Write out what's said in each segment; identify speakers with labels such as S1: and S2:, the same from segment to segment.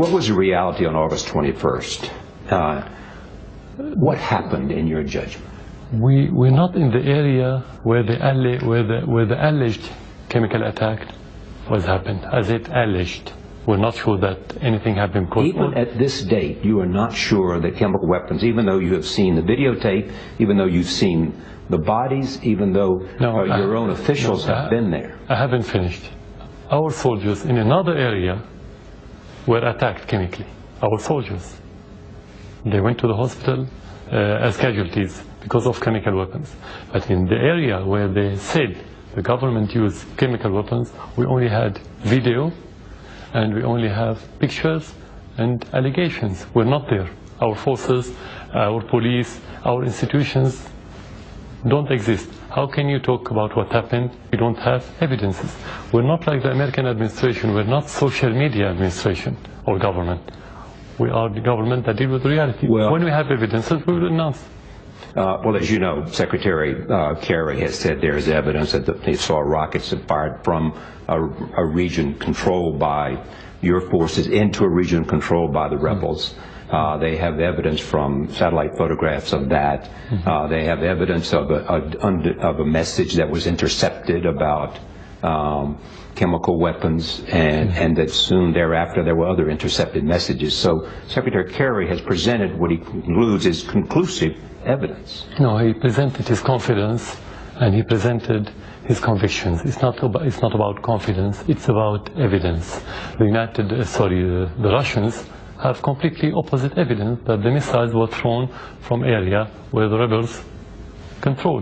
S1: What was the reality on August 21st? What happened in your judgment?
S2: We're not in the area where the alleged chemical attack was happened, as it alleged. We're not sure that anything had been caused.
S1: Even at this date, you are not sure that chemical weapons, even though you have seen the videotape, even though you've seen the bodies, even though your own officials have been there.
S2: I haven't finished. Our soldiers in another area were attacked chemically. Our soldiers. They went to the hospital as casualties because of chemical weapons. But in the area where they said the government used chemical weapons, we only had video and we only have pictures and allegations. We're not there. Our forces, our police, our institutions don't exist. How can you talk about what happened? You don't have evidences. We're not like the American administration. We're not social media administration or government. We are the government that deal with reality.
S1: Well,
S2: when we have evidences, we will announce.
S1: Well, as you know, Secretary Kerry has said there is evidence that they saw rockets that fired from a region controlled by your forces into a region controlled by the rebels. They have evidence from satellite photographs of that. They have evidence of a message that was intercepted about chemical weapons, and that soon thereafter there were other intercepted messages. So Secretary Kerry has presented what he concludes is conclusive evidence.
S2: No, he presented his confidence and he presented his convictions. It's not about confidence, it's about evidence. The Russians have completely opposite evidence that the missiles were thrown from area where the rebels control.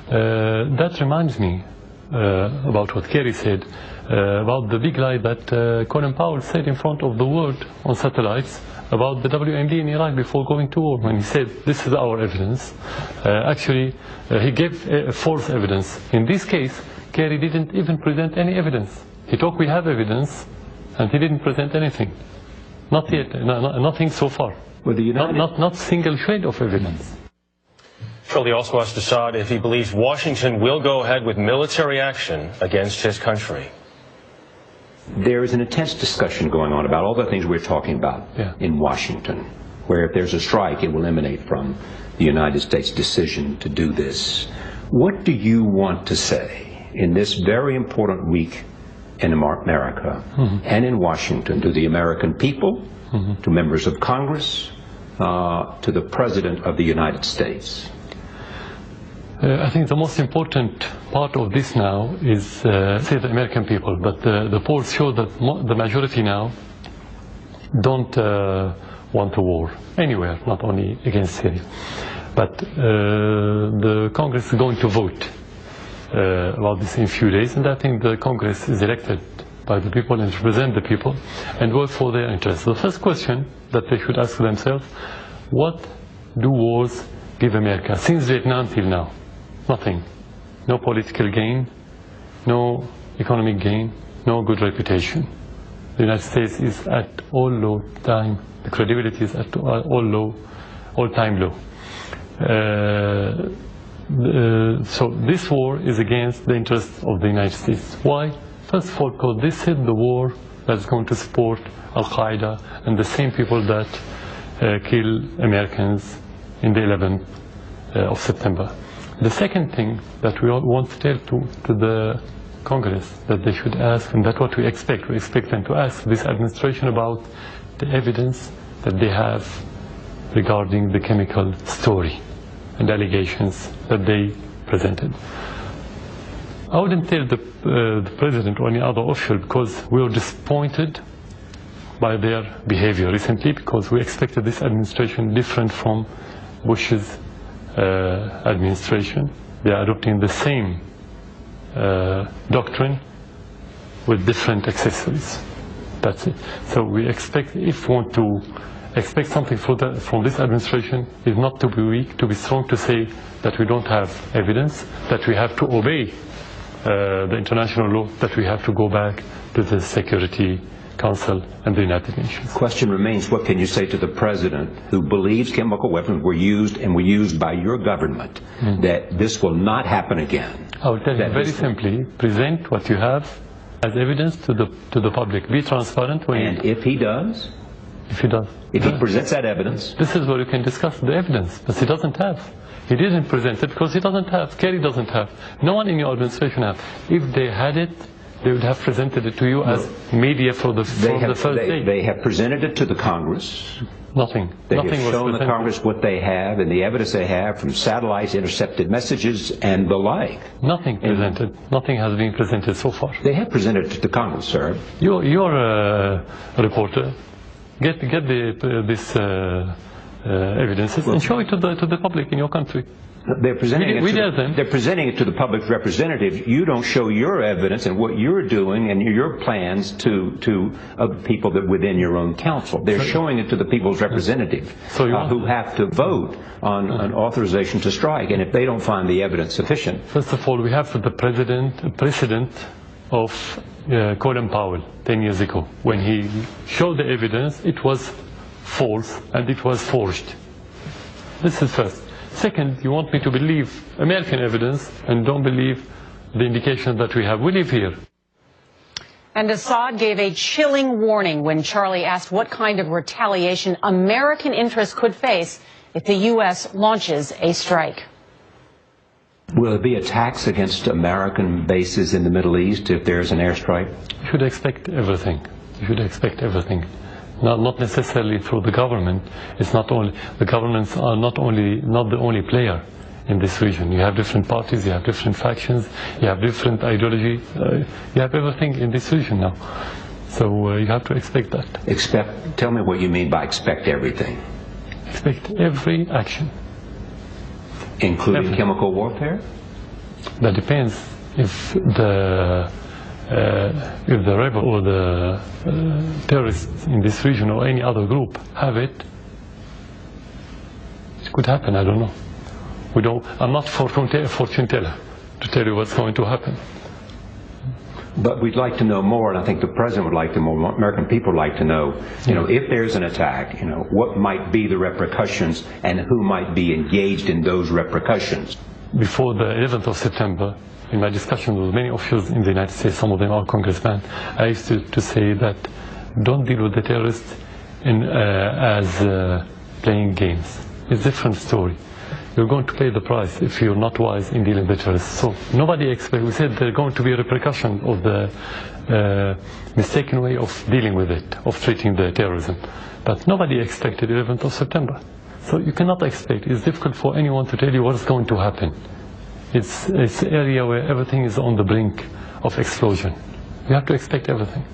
S2: That reminds me about what Kerry said, about the big lie that Colin Powell said in front of the world on satellites about the WMD in Iraq before going to war, when he said, this is our evidence. Actually, he gave false evidence. In this case, Kerry didn't even present any evidence. He talked, we have evidence, and he didn't present anything. Not yet, nothing so far.
S1: Well,
S2: not single shade of evidence.
S3: Shirley also asked Assad if he believes Washington will go ahead with military action against his country.
S1: There is an intense discussion going on about all the things we're talking about in Washington, where if there's a strike, it will emanate from the United States' decision to do this. What do you want to say in this very important week in America and in Washington to the American people, to members of Congress, to the President of the United States?
S2: I think the most important part of this now is, say, the American people, but the polls show that the majority now don't want a war anywhere, not only against Syria. But the Congress is going to vote about this in a few days, and I think the Congress is elected by the people and represent the people and work for their interests. The first question that they should ask themselves, what do wars give America since Vietnam till now? Nothing. No political gain, no economic gain, no good reputation. The United States is at all time, the credibility is at all-time low. So this war is against the interests of the United States. Why? First of all, because this is the war that's going to support Al-Qaeda and the same people that kill Americans in the 11th of September. The second thing that we want to tell to the Congress that they should ask, and that's what we expect them to ask this administration about the evidence that they have regarding the chemical story and allegations that they presented. I wouldn't tell the President or any other official because we were disappointed by their behavior recently, because we expected this administration different from Bush's administration. They are adopting the same doctrine with different accessories. That's it. So we expect, if we want to expect something from this administration, is not to be weak, to be strong, to say that we don't have evidence, that we have to obey the international law, that we have to go back to the Security Council and the United Nations.
S1: The question remains, what can you say to the President who believes chemical weapons were used and were used by your government, that this will not happen again?
S2: I will tell you very simply, present what you have as evidence to the public. Be transparent.
S1: And if he does?
S2: If he does.
S1: If he presents that evidence.
S2: This is where you can discuss the evidence, but he doesn't have. He didn't present it because he doesn't have. Kerry doesn't have. No one in your administration have. If they had it, they would have presented it to you as media from the first day.
S1: They have presented it to the Congress.
S2: Nothing.
S1: They
S2: Nothing
S1: have shown the Congress what they have and the evidence they have from satellites, intercepted messages, and the like.
S2: Nothing presented. Nothing has been presented so far.
S1: They have presented it to the Congress, sir.
S2: You're a reporter. Get this evidences and show it to the public in your country.
S1: They're presenting it to the public representatives. You don't show your evidence and what you're doing and your plans to other people that within your own council. They're showing it to the people's representatives who have to vote on an authorization to strike. And if they don't find the evidence sufficient.
S2: First of all, we have the precedent of Colin Powell 10 years ago. When he showed the evidence, it was false and it was forged. This is first. Second, you want me to believe American evidence and don't believe the indication that we have. We live here.
S4: And Assad gave a chilling warning when Charlie asked what kind of retaliation American interests could face if the U.S. launches a strike.
S1: Will there be attacks against American bases in the Middle East if there's an airstrike?
S2: You should expect everything. You should expect everything. Not necessarily through the government. It's not only the governments are not the only player in this region. You have different parties, you have different factions, you have different ideology. You have everything in this region now. So you have to expect that.
S1: Tell me what you mean by expect everything.
S2: Expect every action.
S1: Including chemical warfare?
S2: That depends if the rebel or the terrorists in this region or any other group have it. It could happen, I don't know. I'm not fortune teller to tell you what's going to happen.
S1: But we'd like to know more, and I think the President would like to know more, American people would like to know, if there's an attack, what might be the repercussions and who might be engaged in those repercussions. Before
S2: the 11th of September, in my discussion with many officials in the United States, some of them are congressmen, I used to say that don't deal with the terrorists as playing games. It's a different story. You're going to pay the price if you're not wise in dealing with terrorists. So nobody expects, we said there's going to be a repercussion of the mistaken way of dealing with it, of treating the terrorism. But nobody expected 11th of September. So you cannot expect, it's difficult for anyone to tell you what's going to happen. It's an area where everything is on the brink of explosion. You have to expect everything.